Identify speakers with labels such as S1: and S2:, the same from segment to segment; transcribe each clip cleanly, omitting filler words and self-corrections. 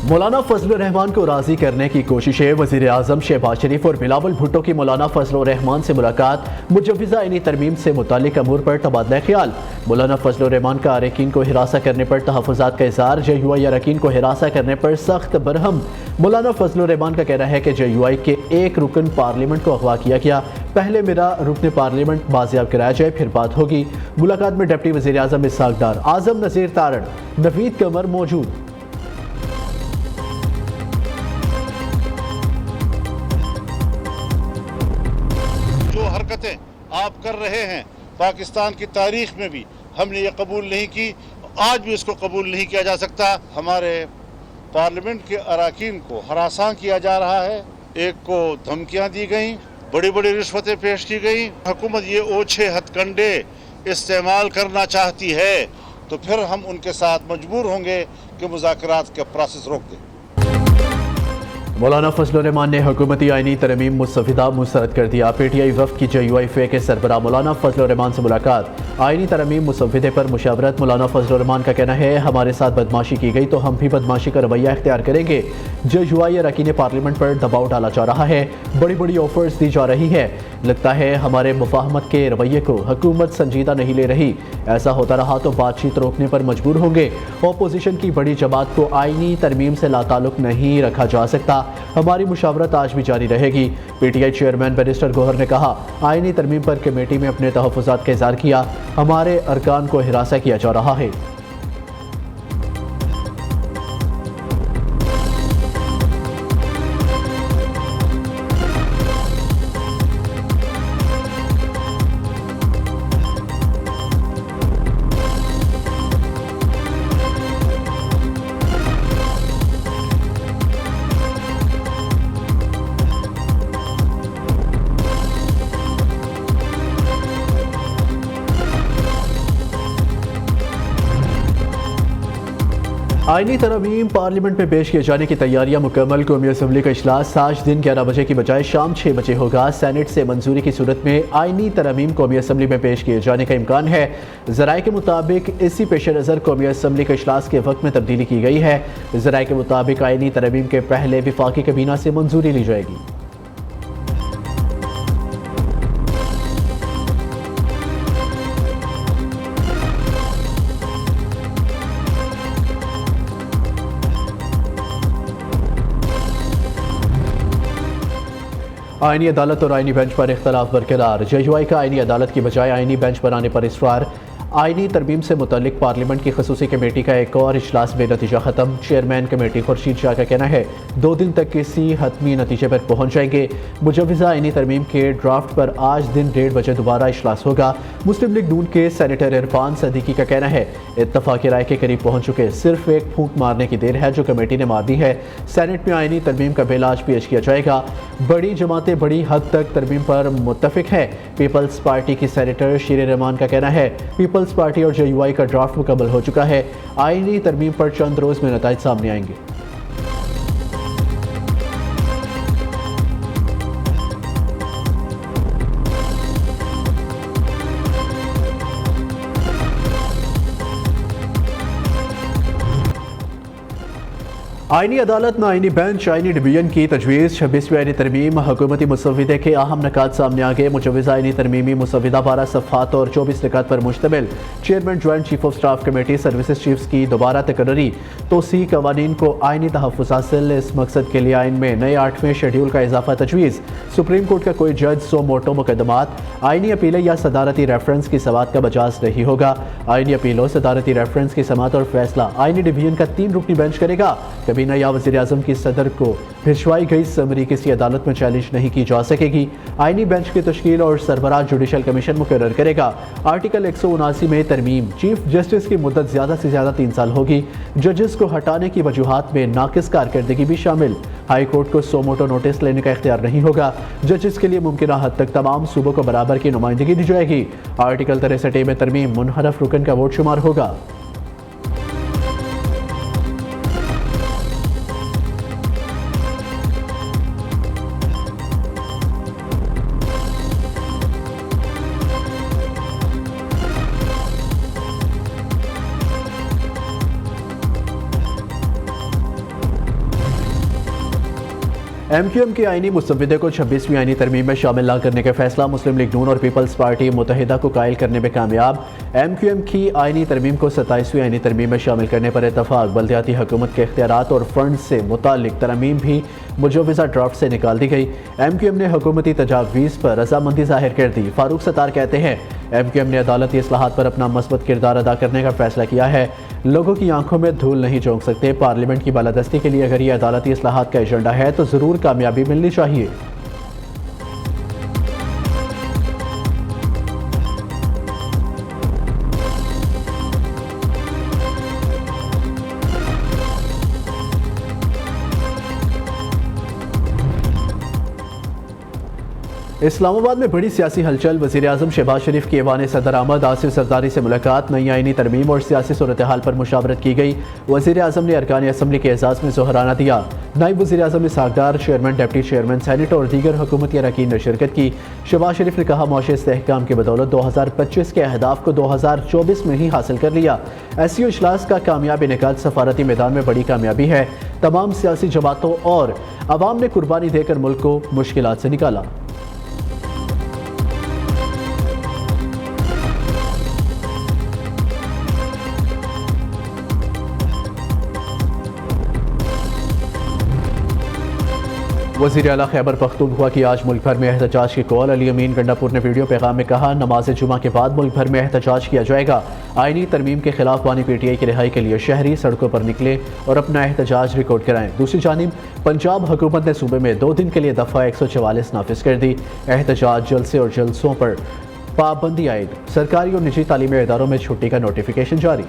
S1: मौलाना फजल रहमान को राजी करने की कोशिशें। वज़ीर आज़म शहबाज शरीफ और बिलावल भुट्टो की मौलाना फजल रहमान से मुलाकात। मुजव्विज़ा आईनी तरमीम से मुतालिक अमूर पर तबादला ख्याल। मौलाना फजल रहमान का अरकान को हिरासा करने पर तहफ़्फ़ुज़ात का इज़हार। JUI अरकान को हिरासा करने पर सख्त बरहम। मौलाना फजल रहमान का कहना है कि JUI के एक रुकन पार्लियामेंट को अगवा किया गया। पहले मेरा रुकन पार्लियामेंट बाजियाब कराया जाए, फिर बात होगी। मुलाकात में डिप्टी वज़ीर आज़म इसहाक डार, आज़म नज़ीर तारड़, नवीद कमर मौजूद।
S2: हरकतें आप कर रहे हैं पाकिस्तान की तारीख में भी हमने ये कबूल नहीं की, आज भी इसको कबूल नहीं किया जा सकता। हमारे पार्लियामेंट के अरकान को हरासा किया जा रहा है, एक को धमकियां दी गई, बड़ी बड़ी रिश्वतें पेश की गई। हुकूमत ये ओछे हथकंडे इस्तेमाल करना चाहती है तो फिर हम उनके साथ मजबूर होंगे कि मुज़ाकरात का प्रोसेस रोक दें।
S1: मौलाना फजल रहमान ने हुकूमती आईनी तरमीम मुस्तफ़िदा मुस्तरद कर दिया। PTI वफ़द की JUI फ़े के सरबराह मौलाना फजल रहमान से मुलाकात। आईनी तरमीम मुस्तफ़िदे पर मुशावरत। मौलाना फजल रहमान का कहना है हमारे साथ बदमाशी की गई तो हम भी बदमाशी का रवैया इख्तियार करेंगे। JUI अरकान पार्लियामेंट पर दबाव डाला जा रहा है, बड़ी बड़ी ऑफर्स दी जा रही है। लगता है हमारे मुफाहमत के रवैये को हुकूमत संजीदा नहीं ले रही। ऐसा होता रहा तो बातचीत रोकने पर मजबूर होंगे। अपोजिशन की बड़ी जमात को आईनी तरमीम से लाताल्लुक नहीं रखा जा सकता। हमारी मुशावरत आज भी जारी रहेगी। PTI चेयरमैन बैरिस्टर गौहर ने कहा आईनी तरमीम पर कमेटी में अपने तहफ़्फ़ुज़ात का इज़हार किया। हमारे अरकान को हिरासा किया जा रहा है। आईनी तरमीम पार्लियामेंट में पेश किए जाने की तैयारियां मुकम्मल। कौमी असम्बली का इजलास आज दिन 11 बजे की बजाय शाम 6 बजे होगा। सेनेट से मंजूरी की सूरत में आईनी तरमीम कौमी असम्बली में पेश किए जाने का इम्कान है। ज़राए के मुताबिक इसी पेश नज़र कौमी असम्बली के इजलास के वक्त में तब्दीली की गई है। ज़राए के मुताबिक आईनी तरमीम के पहले विफाकी काबीना से मंजूरी ली जाएगी। आईनी अदालत और आईनी बेंच पर इख्तलाफ बरकरार। JUI का आईनी अदालत की बजाय आईनी बेंच बनाने पर इसरार। आईनी तरमीम से मुतल्लिक पार्लियामेंट की खसूसी कमेटी का एक और इजलास बेनतीजा ख़त्म। चेयरमैन कमेटी खुर्शीद शाह का कहना है 2 दिन तक किसी हतमी नतीजे पर पहुँच जाएंगे। मुजव्विज़ा आईनी तरमीम के ड्राफ्ट पर आज दिन 1:30 बजे दोबारा इजलास होगा। मुस्लिम लीग नून के सेनेटर इरफान सदीकी का कहना है इत्तफाक़ी राय के करीब पहुँच चुके, सिर्फ एक फूंक मारने की देर है जो कमेटी ने मार दी है। सेनेट में आईनी तरमीम का बिल आज पेश किया जाएगा। बड़ी जमातें बड़ी हद तक तरमीम पर मुत्तफिक है। पीपल्स पार्टी की सेनेटर शीर रहमान का कहना है पीपल्स पार्टी और JUI का ड्राफ्ट मुकम्मल हो चुका है। आईनी तरमीम पर चंद रोज में नताइज सामने आएंगे। आईनी अदालत में आईनी बेंच आईनी डिवीजन की तजवीज़। 26वीं आईनी तरमीम हुकूमती मुसव्विदे के अहम निकात सामने आ गए। मुजव्विज़ा आईनी तरमीमी मुसव्विदा 12 सफ़हात और 24 निकात पर मुश्तमिल। Chairman joint chief of staff committee services chiefs की दोबारा तकर्री। तोसी कवानीन को आईनी तहफ़्फ़ुज़ हासिल, इस मकसद के लिए आइन में नए 8वें शेड्यूल का इजाफा तजवीज़। सुप्रीम कोर्ट का कोई जज सो मोटो मुकदमात आईनी अपीलें या सदारती रेफरेंस की समात का बजाज नहीं होगा। आईनी अपीलों सदारती रेफरेंस की समात और फैसला आईनी डिवीजन का 3 रुकनी बेंच करेगा। काबीना या वज़ीर आज़म की सदर को भिजवाई गई समरी किसी अदालत में चैलेंज नहीं की जा सकेगी। आईनी बेंच की तश्कील और सरबराह जुडिशल कमीशन मुकर्रर करेगा। आर्टिकल 179 में तरमीम। चीफ जस्टिस की मुद्दत ज़्यादा से ज़्यादा 3 साल होगी। जजेस को हटाने की वजूहात में नाकिस कारकर्दगी भी शामिल। हाई कोर्ट को सो मोटो नोटिस लेने का इख्तियार नहीं होगा। जजेस के लिए मुमकिन हद तक तमाम सूबों को बराबर की नुमाइंदगी दी जाएगी। आर्टिकल 63 में तरमीम। मुनहरफ रुकन का वोट शुमार होगा। MQM के आईनी मुसव्विदे को 26वीं आईनी तरमीम में शामिल न करने का फैसला। मुस्लिम लीग नून और पीपल्स पार्टी मुत्तहिदा को कायल करने में कामयाब। MQM की आईनी तरमीम को 27वीं आईनी तरमीम में शामिल करने पर इतफाक। बल्दियाती हुकूमत के इख्तियारात और फंड से मुतालिक तरमीम भी मुजवज़ा ड्राफ्ट से निकाल दी गई। MQM ने हुकूमती तजावीज़ पर रजामंदी जाहिर कर दी। फारूक सत्तार कहते हैं MQM ने अदालती इस्लाहात पर अपना मस्बत किरदार अदा करने का फैसला किया है। लोगों की आंखों में धूल नहीं झोंक सकते। पार्लियामेंट की बालादस्ती के लिए अगर ये अदालती इस्लाहात का एजेंडा है तो ज़रूर कामयाबी मिलनी चाहिए। इस्लामाबाद में बड़ी सियासी हलचल। वज़ीर-ए-आज़म शहबाज शरीफ की ऐवान सदर आमद। आसिफ ज़रदारी से मुलाकात। नई आईनी तरमीम और सियासी सूरत हाल पर मुशावरत की गई। वज़ीर-ए-आज़म ने अरकान असम्बली के एजाज़ में ज़ोहराना दिया। नायब वज़ीर-ए-आज़म इसहाक़ डार, चेयरमैन, डिप्टी चेयरमैन, सेनेट और दीगर हुकूमती अरकान ने शिरकत की। शहबाज शरीफ ने कहा, मौशे इस्तेहकाम की बदौलत 2025 के अहदाफ को 2024 में ही हासिल कर लिया। SCO इजलास का कामयाब इनेकाद सफारती मैदान में बड़ी कामयाबी है। तमाम सियासी जमातों और अवाम ने कुर्बानी देकर मुल्क को मुश्किलात से निकाला। वज़ीर आला खैबर पख्तूनख्वा की आज मुल्क भर में एहतजाज की कॉल। अली अमीन गंडापुर ने वीडियो पैगाम में कहा, नमाज जुमा के बाद मुल्क भर में एहतजाज किया जाएगा। आईनी तरमीम के खिलाफ बानी PTI की रिहाई के लिए शहरी सड़कों पर निकले और अपना एहतजाज रिकॉर्ड कराएं। दूसरी जानिब पंजाब हुकूमत ने सूबे में 2 दिन के लिए दफ़ा 144 नाफिज कर दी। एहतजाज, जलसे और जलसों पर पाबंदी आयद। सरकारी और निजी तालीमी इदारों में छुट्टी का नोटिफिकेशन जारी।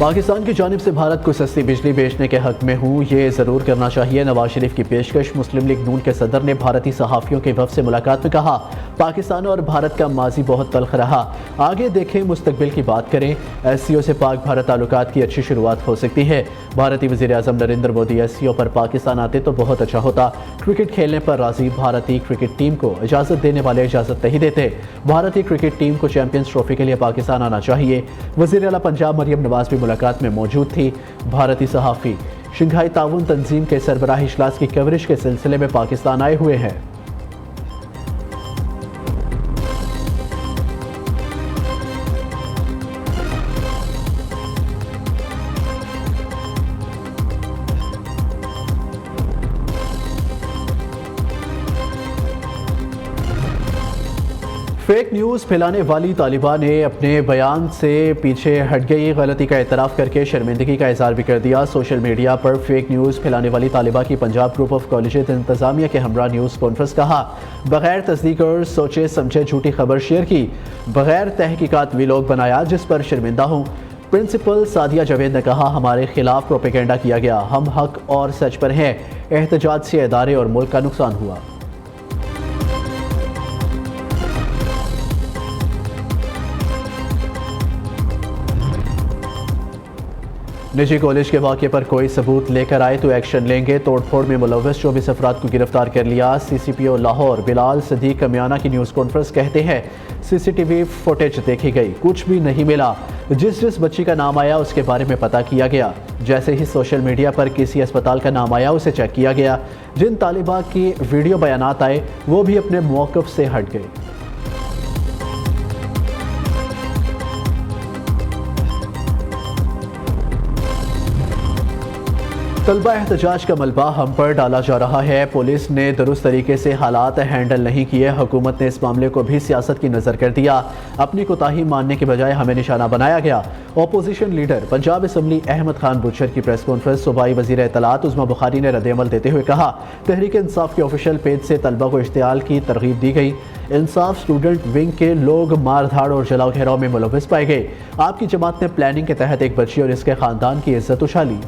S1: पाकिस्तान की जानिब से भारत को सस्ती बिजली बेचने के हक में हूँ, ये ज़रूर करना चाहिए। नवाज शरीफ की पेशकश। मुस्लिम लीग नून के सदर ने भारतीय सहाफ़ियों के वफ़द से मुलाकात में कहा, पाकिस्तान और भारत का माजी बहुत तल्ख रहा, आगे देखें, मुस्तकबिल की बात करें। SCO से पाक भारत ताल्लुकात की अच्छी शुरुआत हो सकती है। भारतीय वज़ीर-ए-आज़म नरेंद्र मोदी SCO पर पाकिस्तान आते तो बहुत अच्छा होता। क्रिकेट खेलने पर राज़ी। भारतीय क्रिकेट टीम को इजाज़त देने वाले इजाज़त नहीं देते। भारतीय क्रिकेट टीम को चैंपियंस ट्रॉफी के लिए पाकिस्तान आना चाहिए। वज़ीर आला पंजाब मरियम नवाज भी मुलाकात में मौजूद थी। भारतीय सहाफ़ी शंघाई ताउन तंजीम के सरबराही इजलास की कवरेज के सिलसिले में पाकिस्तान आए हुए हैं। फेक न्यूज़ फैलाने वाली तालिबा ने अपने बयान से पीछे हट गई। गलती का एतराफ़ करके शर्मिंदगी का इज़हार भी कर दिया। सोशल मीडिया पर फेक न्यूज़ फैलाने वाली तालिबा की पंजाब ग्रुप ऑफ कॉलेजेस इंतज़ामिया के हमरा न्यूज़ कॉन्फ्रेंस। कहा, बगैर तस्दीक और सोचे समझे झूठी खबर शेयर की, बगैर तहकीकात व्लॉग बनाया, जिस पर शर्मिंदा हूँ। प्रिंसिपल सादिया जावेद ने कहा, हमारे खिलाफ प्रोपेगेंडा किया गया, हम हक और सच पर हैं। एहतजाज से इदारे और मुल्क का नुकसान हुआ। निजी कॉलेज के वाक़े पर कोई सबूत लेकर आए तो एक्शन लेंगे। तोड़फोड़ में मुलव्वस 24 अफराद को गिरफ्तार कर लिया। CCPO लाहौर बिलाल सदीक कमियाना की न्यूज़ कॉन्फ्रेंस। कहते हैं CCTV फुटेज देखी गई, कुछ भी नहीं मिला। जिस बच्ची का नाम आया उसके बारे में पता किया गया। जैसे ही सोशल मीडिया पर किसी अस्पताल का नाम आया उसे चेक किया गया। जिन तालिबा की वीडियो बयानात आए वो भी अपने मौक़िफ़ से हट गए। तलबा एहतजाज का मलबा हम पर डाला जा रहा है। पुलिस ने दुरुस्त तरीके से हालात हैंडल नहीं किए। हुकूमत ने इस मामले को भी सियासत की नज़र कर दिया। अपनी कोताही मानने के बजाय हमें निशाना बनाया गया। Opposition leader Punjab assembly Ahmad Khan Buchar की प्रेस कॉन्फ्रेंस। सूबाई वज़ीर इत्तलात उज़्मा बुखारी ने रद्द-ए-अमल देते हुए कहा, तहरीक इंसाफ के ऑफिशियल पेज से तलबा को इश्तियाल की तरगीब दी गई। इंसाफ स्टूडेंट विंग के लोग मार धाड़ और जलाओ घेराव में मुलव्वस पाए गए। आपकी जमात ने प्लानिंग के तहत एक बच्ची और इसके खानदान की इज्जत उछाली।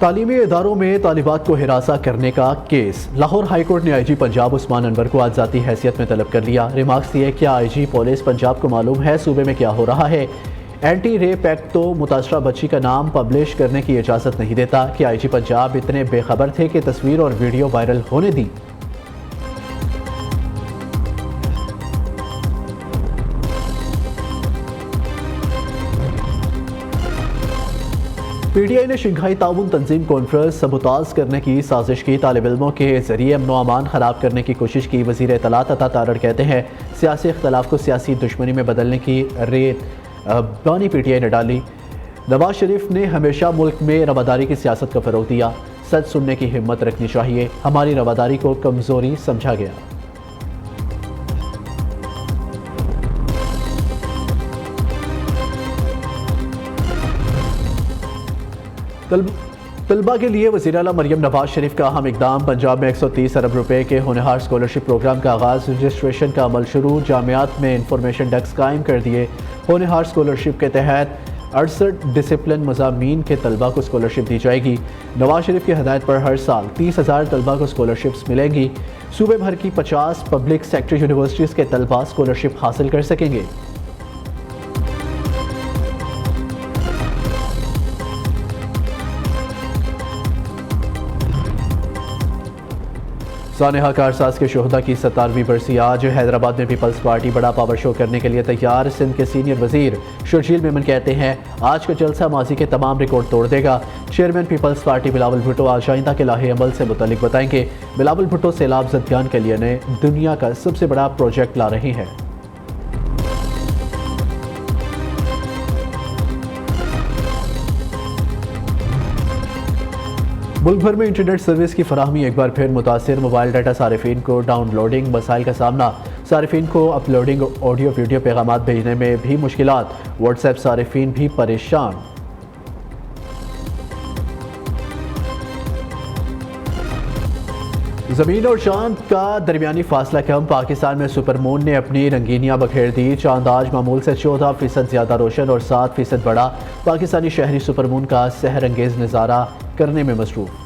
S1: तालीमी इदारों में तालिबात को हिरासा करने का केस। लाहौर हाईकोर्ट ने IG पंजाब उस्मान अनवर को आज़ादी हैसियत में तलब कर लिया। रिमार्क्स दिए, क्या IG पुलिस पंजाब को मालूम है सूबे में क्या हो रहा है? एंटी रेप एक्ट तो मुतासरा बच्ची का नाम पब्लिश करने की इजाज़त नहीं देता। कि IG पंजाब इतने बेखबर थे कि तस्वीर और वीडियो वायरल होने दी। PTI ने शंघाई ताउन तंजीम कॉन्फ्रेंस सबूताज करने की साजिश की। तालिब इल्मों के जरिए अमन अमान खराब करने की कोशिश की। वज़ीर इत्तलात अता तारड़ कहते हैं सियासी इख्तलाफ को सियासी दुश्मनी में बदलने की रेत बानी PTI ने डाली। नवाज शरीफ ने हमेशा मुल्क में रवादारी की सियासत का फ़रोग़ दिया। सच सुनने की हिम्मत रखनी चाहिए। हमारी रवादारी को कमज़ोरी समझा गया। तलबा के लिए वज़ीर आला मरियम नवाज शरीफ का अहम इक़दाम। पंजाब में 130 अरब रुपए के होनहार स्कॉलरशिप प्रोग्राम का आगाज़। रजिस्ट्रेशन का अमल शुरू। जामियात में इंफॉर्मेशन डेस्क कायम कर दिए। होनहार स्कॉलरशिप के तहत 68 डिसिप्लिन मज़ामीन के तलबा को स्कॉलरशिप दी जाएगी। नवाज शरीफ की हदायत पर हर साल 30,000 तलबा को स्कॉलरशिप्स मिलेंगी। सूबे भर की 50 पब्लिक सेक्टर यूनिवर्सिटीज़ के तलबा स्कॉलरशिप हासिल कर सकेंगे। सानेहा कारसाज के शोहदा की 17वीं बरसी आज। हैदराबाद में पीपल्स पार्टी बड़ा पावर शो करने के लिए तैयार। सिंध के सीनियर वजीर शर्जील मेमन कहते हैं आज का जलसा माजी के तमाम रिकॉर्ड तोड़ देगा। चेयरमैन पीपल्स पार्टी बिलावल भुट्टो आज आइंदा के लाहे अमल से मुतल्लिक बताएंगे। बिलावल भुट्टो सैलाब ज़ब्तियान के लिए नए दुनिया का सबसे बड़ा प्रोजेक्ट ला रहे हैं। मुल्क भर में इंटरनेट सर्विस की फराहमी एक बार फिर मुतासिर। मोबाइल डाटा सारिफिन को डाउनलोडिंग मसाइल का सामना। सारिफिन को अपलोडिंग ऑडियो वीडियो पैगाम भेजने में भी मुश्किलात। व्हाट्सएप सारिफिन भी परेशान। ज़मीन और चांद का दरमियानी फासला कम। पाकिस्तान में सुपरमून ने अपनी रंगीनियां बखेर दी। चांद आज मामूल से 14% ज़्यादा रोशन और 7% बड़ा। पाकिस्तानी शहरी सुपरमून का सहर अंगेज नज़ारा करने में मसरूफ़।